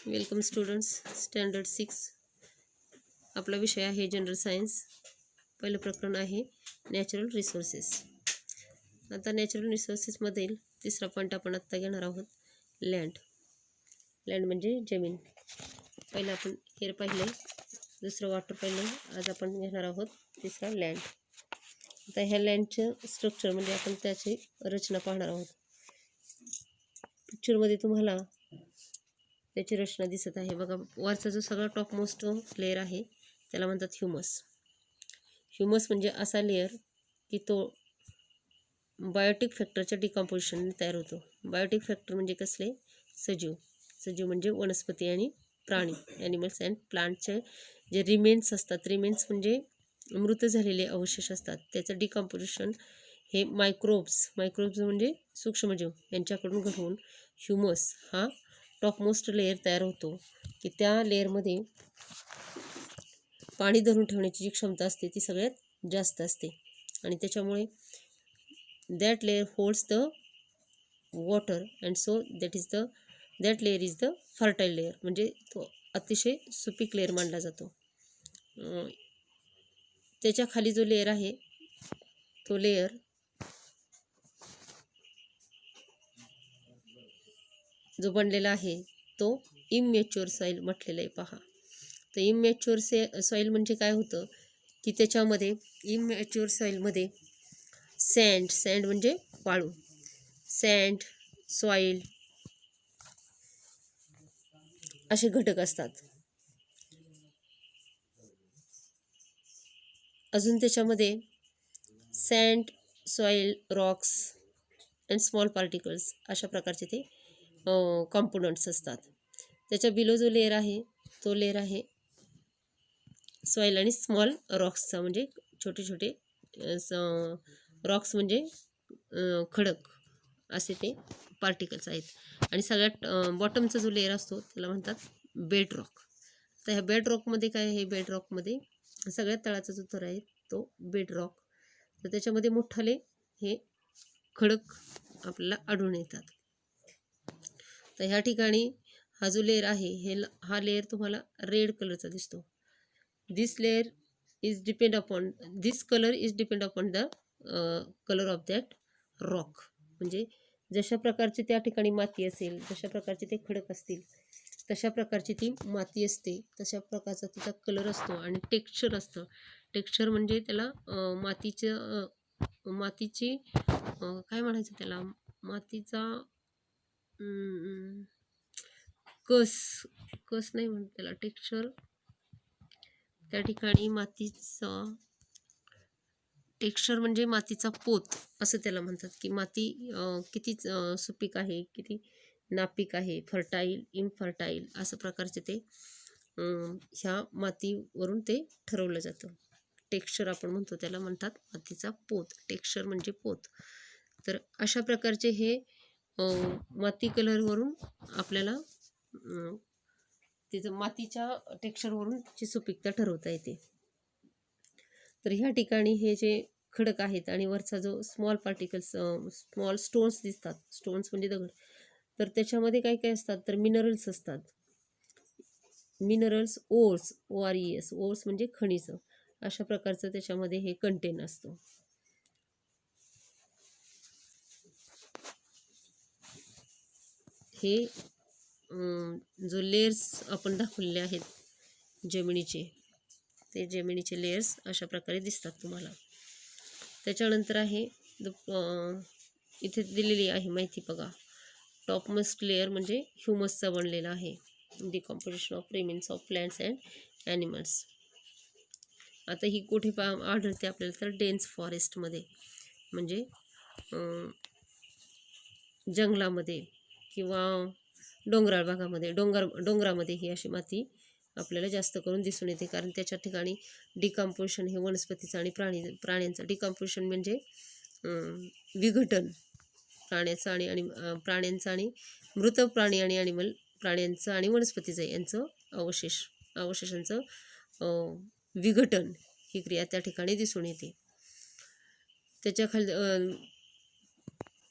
Welcome students, standard 6. आपला विषय आहे जनरल सायन्स. पहिलं प्रकरण आहे नॅचरल रिसोर्सेस. आता नॅचरल रिसोर्सेसमधील तिसरा पॉईंट आपण आत्ता घेणार आहोत, लँड. लँड म्हणजे जमीन. पहिलं आपण एअर पाहिलं, दुसरं वॉटर पाहिलं. आज आपण घेणार आहोत तिसरा लँड. आता ह्या लँडचं स्ट्रक्चर म्हणजे आपण त्याची रचना पाहणार आहोत. पिक्चरमध्ये तुम्हाला त्याची रचना दिसत आहे बघा. वरचा जो सगळा टॉप मोस्ट लेअर आहे त्याला म्हणतात ह्युमस. ह्युमस म्हणजे असा लेअर की तो बायोटिक फॅक्टरच्या डिकम्पोजिशनने तयार होतो. बायोटिक फॅक्टर म्हणजे कसले? सजीव. सजीव म्हणजे वनस्पती आणि प्राणी, ॲनिमल्स अँड प्लांटचे जे रिमेन्स असतात. रिमेन्स म्हणजे मृत झालेले अवशेष असतात. त्याचं डिकम्पोजिशन हे मायक्रोब्स म्हणजे सूक्ष्मजीव यांच्याकडून घडवून ह्युमस हा टॉपमोस्ट लेअर तयार होतो की त्या लेअरमध्ये पाणी धरून ठेवण्याची जी क्षमता असते ती सगळ्यात जास्त असते आणि त्याच्यामुळे that layer holds the water and so that layer is the fertile layer. म्हणजे तो अतिशय सुपीक लेअर मानला जातो. त्याच्या खाली जो लेअर आहे तो लेअर जो बनलेला आहे तो इमॅच्युअर सॉईल म्हटलेलं आहे. पहा, तर इमॅच्युअर सॉईल म्हणजे काय होतं की त्याच्यामध्ये इमॅच्युअर सॉईलमध्ये सँड म्हणजे वाळू, सँड, सॉईल असे घटक असतात. अजून त्याच्यामध्ये sand, soil, rocks and small particles अशा प्रकारचे ते कॉम्पोनंट्स असतात. त्याच्या बिलो जो लेअर आहे तो लेअर आहे सॉईल आणि स्मॉल रॉक्सचा, म्हणजे छोटे छोटे रॉक्स म्हणजे खडक असे ते पार्टिकल्स आहेत. आणि सगळ्यात बॉटमचा जो लेअर असतो त्याला म्हणतात बेड रॉक. तर ह्या बेड रॉकमध्ये काय आहे? बेड रॉकमध्ये सगळ्यात तळाचा जो थर आहे तो बेड रॉक. तर त्याच्यामध्ये मोठाले हे खडक आपल्याला आढळून येतात. तर ह्या ठिकाणी हा जो लेअर आहे हा लेअर तुम्हाला रेड कलरचा दिसतो. This colour is depend upon the colour of that rock. म्हणजे जशा प्रकारची त्या ठिकाणी माती असेल, जशा प्रकारचे ते खडक असतील, तशा प्रकारची ती माती असते, तशा प्रकारचा तिचा कलर असतो आणि टेक्स्चर असतं. टेक्स्चर म्हणजे त्याला मातीची काय म्हणायचं त्याला, मातीचा कस नाही म्हणत त्याला, टेक्स्चर. त्या ठिकाणी मातीचा टेक्स्चर म्हणजे मातीचा पोत असं त्याला म्हणतात की माती किती सुपीक आहे, किती नापीक आहे, फर्टाईल, इनफर्टाईल असं प्रकारचे ते ह्या मातीवरून ते ठरवलं जातं. टेक्स्चर आपण म्हणतो त्याला म्हणतात मातीचा पोत. टेक्स्चर म्हणजे पोत. तर अशा प्रकारचे हे माती कलरवरून आपल्याला तिचं मातीच्या टेक्स्चरवरून त्याची सुपीकता ठरवता येते. तर ह्या ठिकाणी हे जे खडक आहेत आणि वरचा जो स्मॉल पार्टिकल्स, स्मॉल स्टोन्स दिसतात, स्टोन्स म्हणजे दगड, तर त्याच्यामध्ये काय काय असतात तर मिनरल्स असतात. मिनरल्स, ओर्स, ORES, ओर्स म्हणजे खनिज, अशा प्रकारचं त्याच्यामध्ये हे कंटेन असतं. हे जो लेयर्स आपण दाखवलेले आहेत जमिनीचे, ते जमिनीचे लेयर्स अशा प्रकारे दिसतात तुम्हाला. त्याच्यानंतर आहे इथे दिलेली आहे माहिती बघा. टॉपमोस्ट लेअर म्हणजे ह्युमसचा बनलेला आहे. Decomposition of remains of plants and animals. आता ही कुठे आढळते आपल्याला तर डेन्स फॉरेस्टमध्ये, म्हणजे जंगलामध्ये किंवा डोंगराळ भागामध्ये, डोंगरामध्ये ही अशी माती आपल्याला जास्त करून दिसून येते. कारण त्याच्या ठिकाणी डिकम्पोजिशन हे वनस्पतीचं आणि प्राण्यांचं डिकम्पोजिशन म्हणजे विघटन प्राण्यांचं आणि मृत प्राणी आणि ॲनिमल प्राण्यांचं आणि वनस्पतीचं यांचं अवशेषांचं विघटन ही क्रिया त्या ठिकाणी दिसून येते. त्याच्या खाली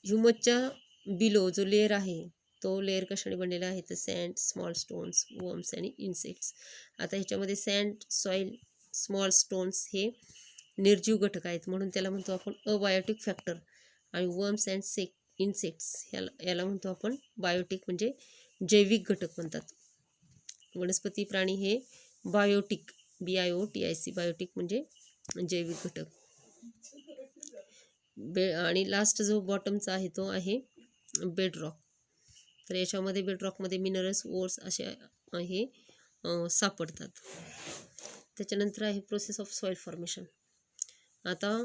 ह्युमसच्या बिलो जो लेअर आहे तो लेअर कशाने बनलेला आहे तर सँड, स्मॉल स्टोन्स, वर्म्स आणि इन्सेक्ट्स. आता ह्याच्यामध्ये सँड, सॉईल, स्मॉल स्टोन्स हे निर्जीव घटक आहेत म्हणून त्याला म्हणतो आपण अबायोटिक फॅक्टर. आणि वर्म्स अँड इन्सेक्ट्स याला म्हणतो आपण बायोटिक म्हणजे जैविक घटक म्हणतात. वनस्पती प्राणी हे बायोटिक, BIOTIC, बायोटिक म्हणजे जैविक घटक. आणि लास्ट जो बॉटमचा आहे तो आहे बेडरॉक. तर याच्यामध्ये बेडरॉकमध्ये मिनरल्स, ओर्स असे हे सापडतात. त्याच्यानंतर आहे प्रोसेस ऑफ सॉईल फॉर्मेशन. आता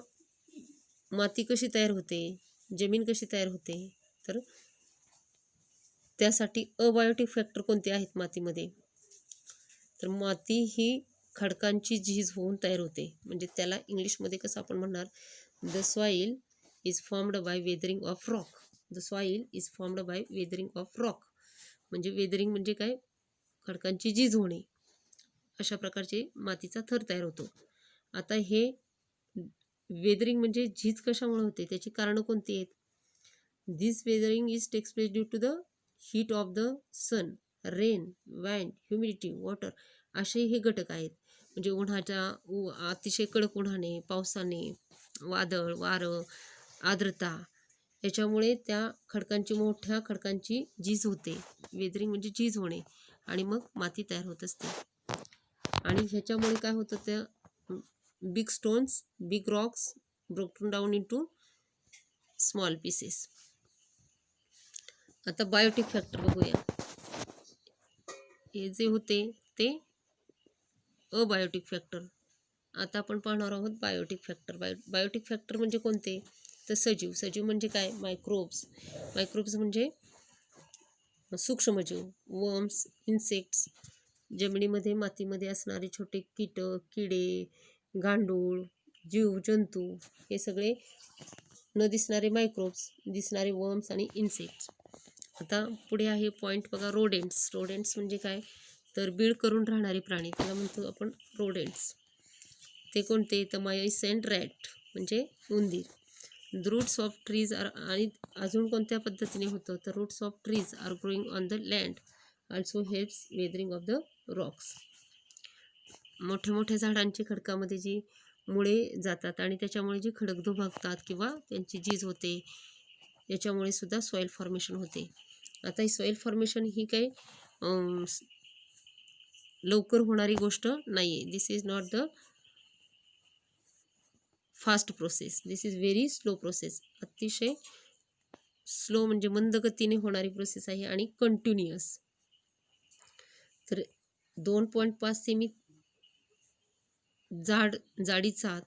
माती कशी तयार होते, जमीन कशी तयार होते, तर त्यासाठी अबायोटिक फॅक्टर कोणते आहेत मातीमध्ये, तर माती ही खडकांची झीज होऊन तयार होते. म्हणजे त्याला इंग्लिशमध्ये कसं आपण म्हणणार, the soil is formed by weathering of rock. The soil is formed by weathering of rock. म्हणजे वेदरिंग म्हणजे काय, खडकांची झीज होणे, अशा प्रकारचे मातीचा थर तयार होतो. आता हे वेदरिंग म्हणजे झीज कशामुळे होते, त्याची कारणं कोणती आहेत. This weathering is takes place due to the heat of the sun, rain, wind, humidity, water असे हे घटक आहेत. म्हणजे उन्हाच्या अतिशय कडक उन्हाने, पावसाने, वादळ, वारं, आर्द्रता याच्यामुळे त्या मोठ्या खडकांची झीज होते. वेदरिंग म्हणजे झीज होणे आणि मग माती तयार होत असते. आणि ह्याच्यामुळे काय होतं, त्या big stones, big Roxx broken down into small pieces. आता बायोटिक फॅक्टर बघूया. हे जे होते ते अबायोटिक फॅक्टर. आता आपण पाहणार आहोत बायोटिक फॅक्टर. बायोटिक फॅक्टर म्हणजे कोणते, तर सजीव म्हणजे काय, मायक्रोब्स म्हणजे सूक्ष्मजीव, वर्म्स, इन्सेक्ट्स जमिनीमध्ये, मातीमध्ये असणारे छोटे कीटक, किडे, गांडूळ, जीव जंतू हे सगळे न दिसणारे मायक्रोब्स, दिसणारे वर्म्स आणि इन्सेक्ट्स. आता पुढे आहे पॉईंट बघा, रोडेंट्स. रोडेंट्स म्हणजे काय, तर बीळ करून राहणारे प्राणी, त्याला म्हणतो आपण रोडेंट्स. ते कोणते, तर माईस अँड रॅट म्हणजे उंदीर. The roots of trees are, आणि अजून कोणत्या पद्धतीने होतं, तर roots of trees are growing on the land also helps weathering of the rocks. मोठ्या झाडांची खडकामध्ये जी मुळे जातात आणि त्याच्यामुळे जी खडक दुभागतात किंवा त्यांची झीज होते, याच्यामुळे सुद्धा सॉईल फॉर्मेशन होते. आता ही सॉईल फॉर्मेशन ही काही लवकर होणारी गोष्ट नाही आहे. This is not the fast process, this is very slow process. अतिशय स्लो म्हणजे मंद गतीने होणारी प्रोसेस आहे आणि कंटिन्युअस. तर 2.5 सेमी जाडीचा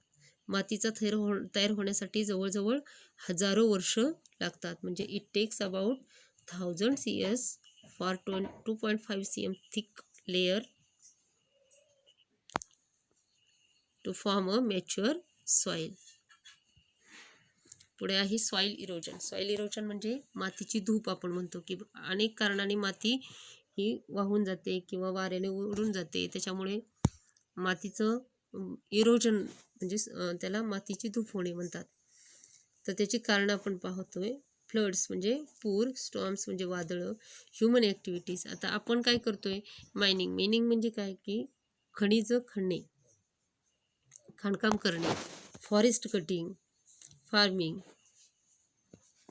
मातीचा थर तयार होण्यासाठी जवळजवळ हजारो वर्ष लागतात. म्हणजे it takes about 1000 years for 2.5 cm thick layer to form a mature soil. पुढे आहे सॉईल इरोजन. सॉईल इरोजन म्हणजे मातीची धूप आपण म्हणतो, की अनेक कारणाने माती ही वाहून जाते किंवा वाऱ्याने उडून जाते, त्याच्यामुळे मातीचं इरोजन म्हणजे त्याला मातीची धूप होणे म्हणतात. तर त्याची कारणं आपण पाहतोय. फ्लड्स म्हणजे पूर, स्टॉर्म्स म्हणजे वादळं, ह्युमन ॲक्टिव्हिटीज. आता आपण काय करतोय, मायनिंग म्हणजे काय, की खनिज खणणे, खाणकाम करणे, फॉरेस्ट कटिंग, फार्मिंग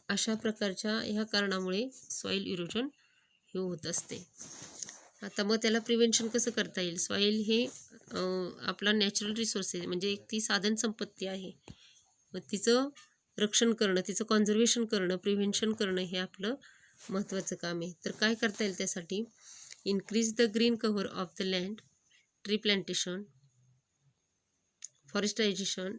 अशा प्रकारच्या ह्या कारणामुळे सॉईल इरोजन हे होत असते. आता मग त्याला प्रिव्हेन्शन कसं करता येईल. सॉईल हे आपला नॅचरल रिसोर्स आहे, म्हणजे एक ती साधन संपत्ती आहे. मग तिचं रक्षण करणं, तिचं कॉन्झर्वेशन करणं, प्रिव्हेन्शन करणं हे आपलं महत्त्वाचं काम आहे. तर काय करता येईल त्यासाठी, increase the green cover of the land, tree plantation, forestisation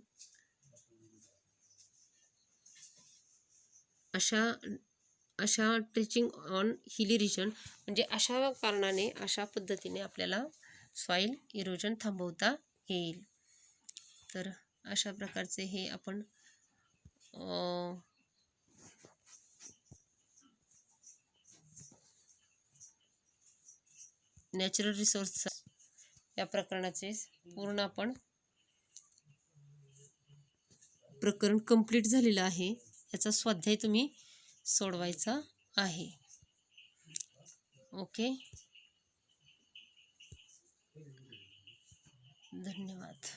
अशा ट्रिचिंग ऑन हिली रिजन, म्हणजे अशा कारणाने, अशा पद्धतीने आपल्याला सॉईल इरोजन थांबवता येईल. तर अशा प्रकारचे हे आपण नॅचरल रिसोर्स या प्रकरणाचे पूर्ण आपण प्रकरण कंप्लीट झालेलं आहे. याचा स्वाध्याय तुम्ही सोडवायचा आहे. ओके, धन्यवाद.